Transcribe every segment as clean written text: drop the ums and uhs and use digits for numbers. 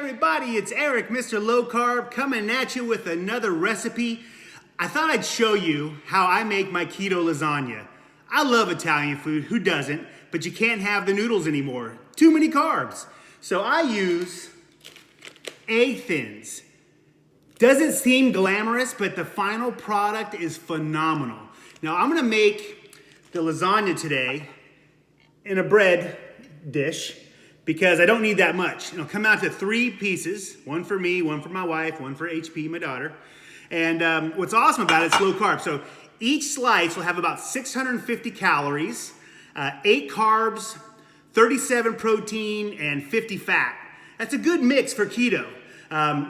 everybody, it's Eric, Mr. Low Carb, coming at you with another recipe. I thought I'd show you how I make my keto lasagna. I love Italian food, who doesn't? But you can't have the noodles anymore. Too many carbs. So I use egg thins. Doesn't seem glamorous, but the final product is phenomenal. Now I'm gonna make the lasagna today in a bread dish, because I don't need that much. It'll come out to 3 pieces, one for me, one for my wife, one for HP, my daughter. And what's awesome about it, it's low carb. So each slice will have about 650 calories, 8 carbs, 37 protein, and 50 fat. That's a good mix for keto.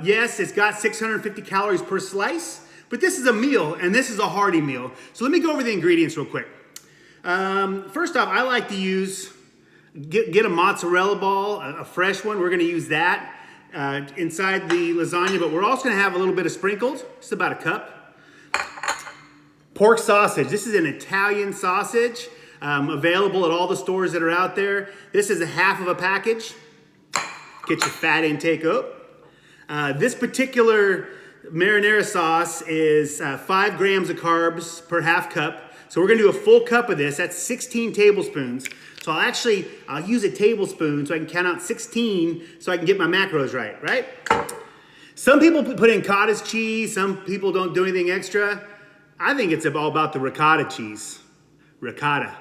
Yes, it's got 650 calories per slice, but this is a meal, and this is a hearty meal. So let me go over the ingredients real quick. First off, I like to use Get a mozzarella ball, a fresh one. We're gonna use that inside the lasagna, but we're also gonna have a little bit of sprinkled, just about a cup. Pork sausage. This is an Italian sausage, available at all the stores that are out there. This is a half of a package. Get your fat intake up. This particular marinara sauce is 5 grams of carbs per half cup. So we're gonna do a full cup of this. That's 16 tablespoons. So I'll use a tablespoon so I can count out 16 so I can get my macros right? Some people put in cottage cheese, some people don't do anything extra. I think it's all about the ricotta cheese. Ricotta.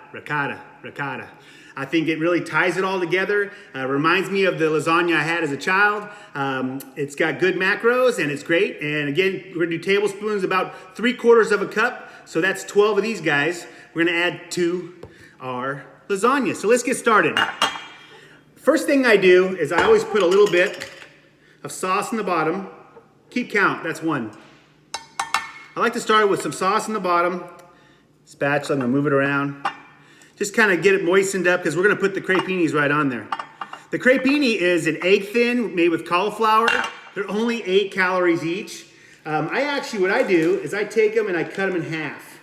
I think it really ties it all together. Reminds me of the lasagna I had as a child. It's got good macros and it's great. And again, we're gonna do tablespoons, about 3/4 of a cup. So that's 12 of these guys. We're gonna add to our lasagna. So let's get started. First thing I do is I always put a little bit of sauce in the bottom. Keep count, that's 1. I like to start with some sauce in the bottom. Spatula, I'm gonna move it around. Just kind of get it moistened up because we're gonna put the crepinis right on there. The crepini is an egg thin made with cauliflower. They're only 8 calories each. What I do is I take them and I cut them in half.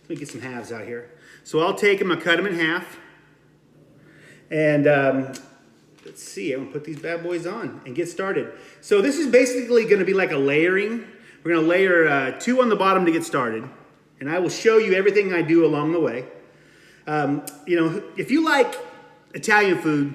Let me get some halves out here. So I'll take them, I cut them in half. And let's see, I'm gonna put these bad boys on and get started. So this is basically gonna be like a layering. We're gonna layer 2 on the bottom to get started. And I will show you everything I do along the way. If you like Italian food,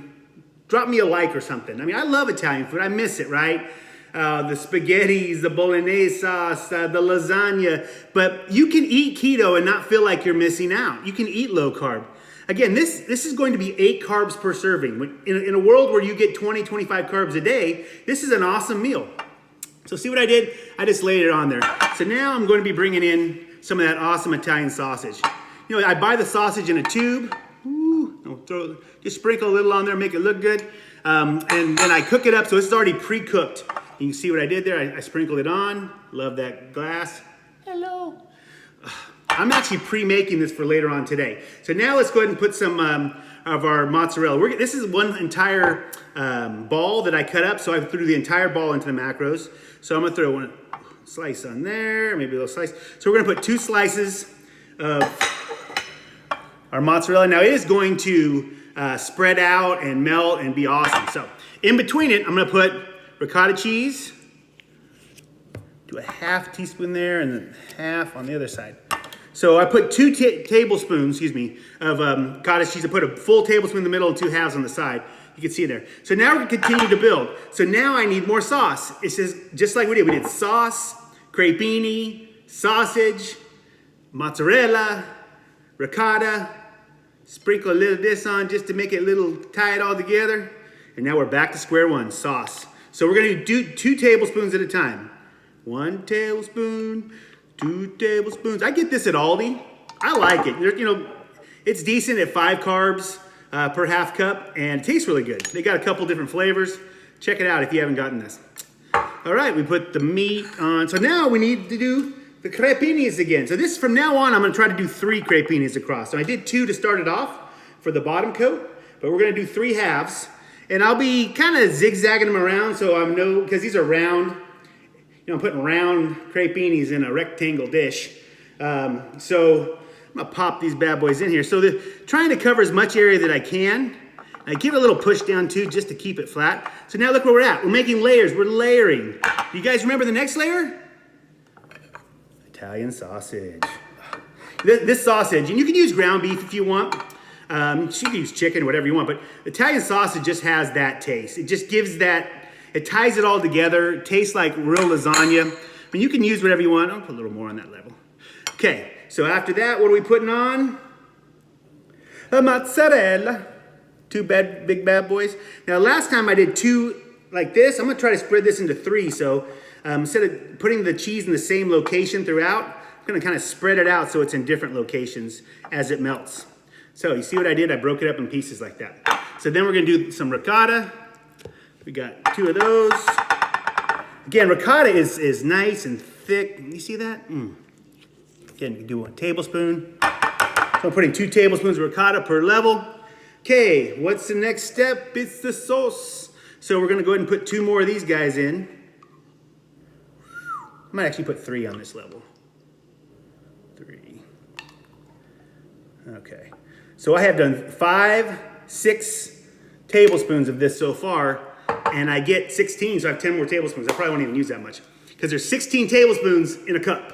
drop me a like or something. I mean, I love Italian food, I miss it, right? The spaghettis, the bolognese sauce, the lasagna, but you can eat keto and not feel like you're missing out. You can eat low carb. Again, this is going to be 8 carbs per serving. In a world where you get 20, 25 carbs a day, this is an awesome meal. So see what I did? I just laid it on there. So now I'm going to be bringing in some of that awesome Italian sausage. I buy the sausage in a tube. Just sprinkle a little on there, make it look good. And then I cook it up, so this is already pre-cooked. You can see what I did there. I sprinkled it on. Love that glass. Hello. I'm actually pre-making this for later on today. So now let's go ahead and put some of our mozzarella. This is one entire ball that I cut up, so I threw the entire ball into the macros. So I'm gonna throw 1 slice on there, maybe a little slice. So we're gonna put 2 slices of our mozzarella. Now it is going to spread out and melt and be awesome. So in between it, I'm gonna put ricotta cheese. Do a half teaspoon there and then half on the other side. So I put 2 tablespoons, of cottage cheese. I put a full tablespoon in the middle and 2 halves on the side. You can see it there. So now we're gonna continue to build. So now I need more sauce. It says, just like we did. We did sauce, crepini, sausage, mozzarella, ricotta, sprinkle a little of this on just to make it tie it all together. And now we're back to square one, sauce. So we're gonna do 2 tablespoons at a time. 1 tablespoon, 2 tablespoons. I get this at Aldi. I like it. It's decent at 5 carbs per half cup, and it tastes really good. They got a couple different flavors. Check it out if you haven't gotten this. All right, we put the meat on. So now we need to do the crepinis again. So this, from now on, I'm gonna try to do 3 crepinis across. So I did 2 to start it off for the bottom coat, but we're gonna do 3 halves. And I'll be kind of zigzagging them around so because these are round. I'm putting round crepinis in a rectangle dish. So I'm gonna pop these bad boys in here. So trying to cover as much area that I can. I give it a little push down too, just to keep it flat. So now look where we're at. We're making layers, we're layering. Do you guys remember the next layer? Italian sausage. This sausage, and you can use ground beef if you want. You can use chicken, whatever you want, but Italian sausage just has that taste. It just gives that, it ties it all together. It tastes like real lasagna. I mean, you can use whatever you want. I'll put a little more on that level. Okay, so after that, what are we putting on? A mozzarella. Two big bad boys. Now, last time I did two like this. I'm gonna try to spread this into three. So instead of putting the cheese in the same location throughout, I'm gonna kind of spread it out so it's in different locations as it melts. So you see what I did? I broke it up in pieces like that. So then we're gonna do some ricotta. We got two of those. Again, ricotta is nice and thick. You see that? Again, you can do 1 tablespoon. So I'm putting 2 tablespoons of ricotta per level. Okay, what's the next step? It's the sauce. So we're gonna go ahead and put 2 more of these guys in. I might actually put 3 on this level. 3. Okay. So I have done 5, 6 tablespoons of this so far, and I get 16, so I have 10 more tablespoons. I probably won't even use that much, because there's 16 tablespoons in a cup.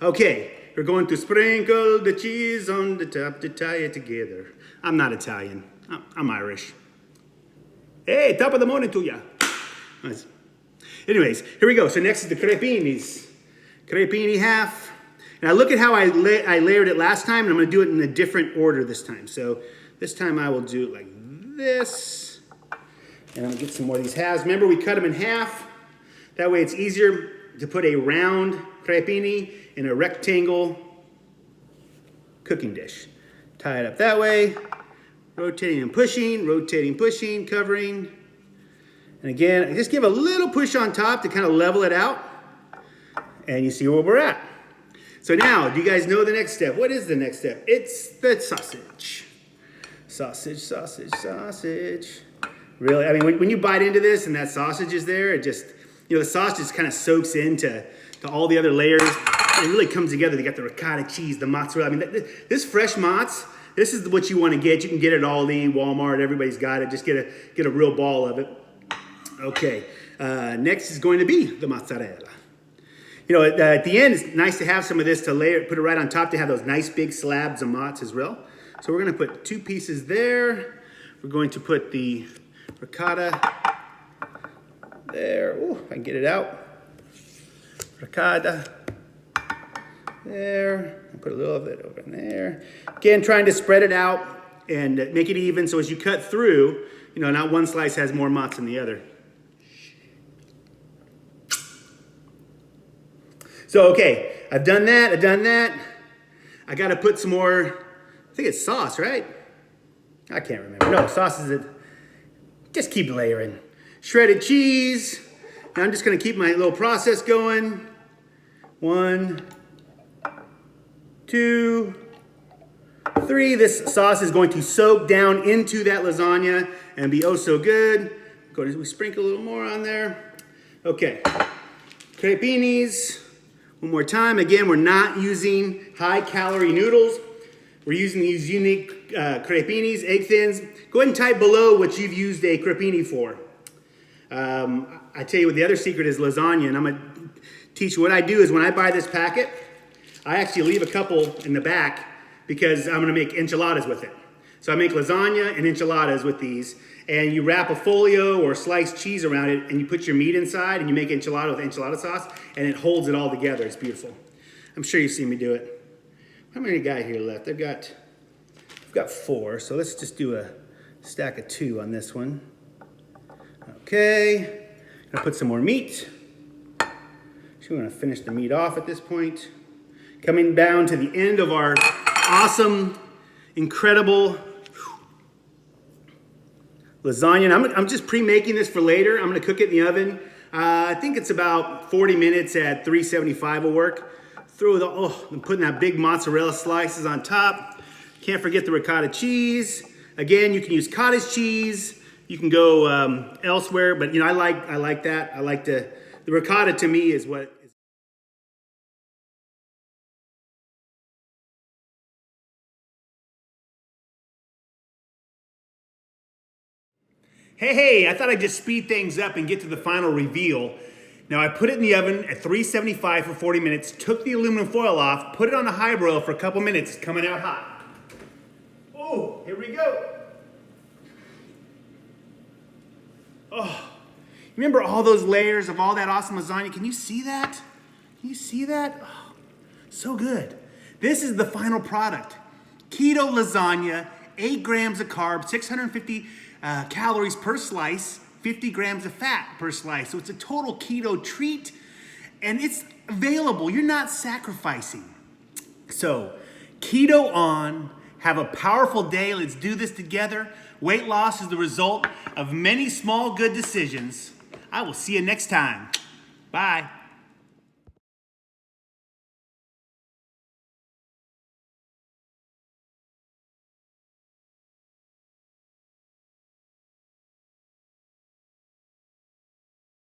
Okay, we're going to sprinkle the cheese on the top to tie it together. I'm not Italian, I'm Irish. Hey, top of the morning to ya. Nice. Anyways, here we go. So next is the crepinis. Crepini half. Now look at how I layered it last time, and I'm gonna do it in a different order this time. So this time I will do it like this. And I'm gonna get some more of these halves. Remember, we cut them in half. That way it's easier to put a round crepini in a rectangle cooking dish. Tie it up that way. Rotating, pushing, covering. And again, just give a little push on top to kind of level it out. And you see where we're at. So now, do you guys know the next step? What is the next step? It's the sausage. Sausage, sausage, sausage. Really, I mean, when you bite into this and that sausage is there, it just, the sausage just kind of soaks into all the other layers. It really comes together. You got the ricotta cheese, the mozzarella. I mean, this fresh mozz, this is what you want to get. You can get it at Aldi, Walmart, everybody's got it. Just get a real ball of it. Okay, next is going to be the mozzarella. At the end, it's nice to have some of this to layer, put it right on top to have those nice big slabs of mozz as well. So we're gonna put 2 pieces there. We're going to put the ricotta there. Oh, if I can get it out. Ricotta there. I'll put a little of it over in there. Again, trying to spread it out and make it even so as you cut through, not one slice has more mozz than the other. So, okay, I've done that. I gotta put some more, I think it's sauce, right? I can't remember. No, sauce is it. Just keep layering. Shredded cheese. Now I'm just gonna keep my little process going. 1, 2, 3. This sauce is going to soak down into that lasagna and be oh so good. We sprinkle a little more on there. Okay, crepinis. One more time. Again, we're not using high-calorie noodles. We're using these unique crepinis, egg thins. Go ahead and type below what you've used a crepini for. I tell you what the other secret is lasagna, and I'm going to teach you what I do is when I buy this packet, I actually leave a couple in the back because I'm going to make enchiladas with it. So I make lasagna and enchiladas with these, and you wrap a folio or sliced cheese around it, and you put your meat inside, and you make enchilada with enchilada sauce, and it holds it all together. It's beautiful. I'm sure you've seen me do it. How many got here left? I've got 4, so let's just do a stack of 2 on this one. Okay, gonna put some more meat. So we're gonna finish the meat off at this point. Coming down to the end of our awesome, incredible lasagna. And I'm just pre-making this for later. I'm gonna cook it in the oven. I think it's about 40 minutes at 375 will work. I'm putting that big mozzarella slices on top. Can't forget the ricotta cheese. Again, you can use cottage cheese. You can go elsewhere, but I like that. I like the ricotta to me is what Hey, I thought I'd just speed things up and get to the final reveal. Now I put it in the oven at 375 for 40 minutes, took the aluminum foil off, put it on a high broil for a couple minutes, it's coming out hot. Oh, here we go. Oh, remember all those layers of all that awesome lasagna? Can you see that? Can you see that? Oh, so good. This is the final product. Keto lasagna, 8 grams of carbs, 650 calories per slice, 50 grams of fat per slice. So it's a total keto treat, and it's available. You're not sacrificing. So keto on, have a powerful day. Let's do this together. Weight loss is the result of many small good decisions. I will see you next time. Bye.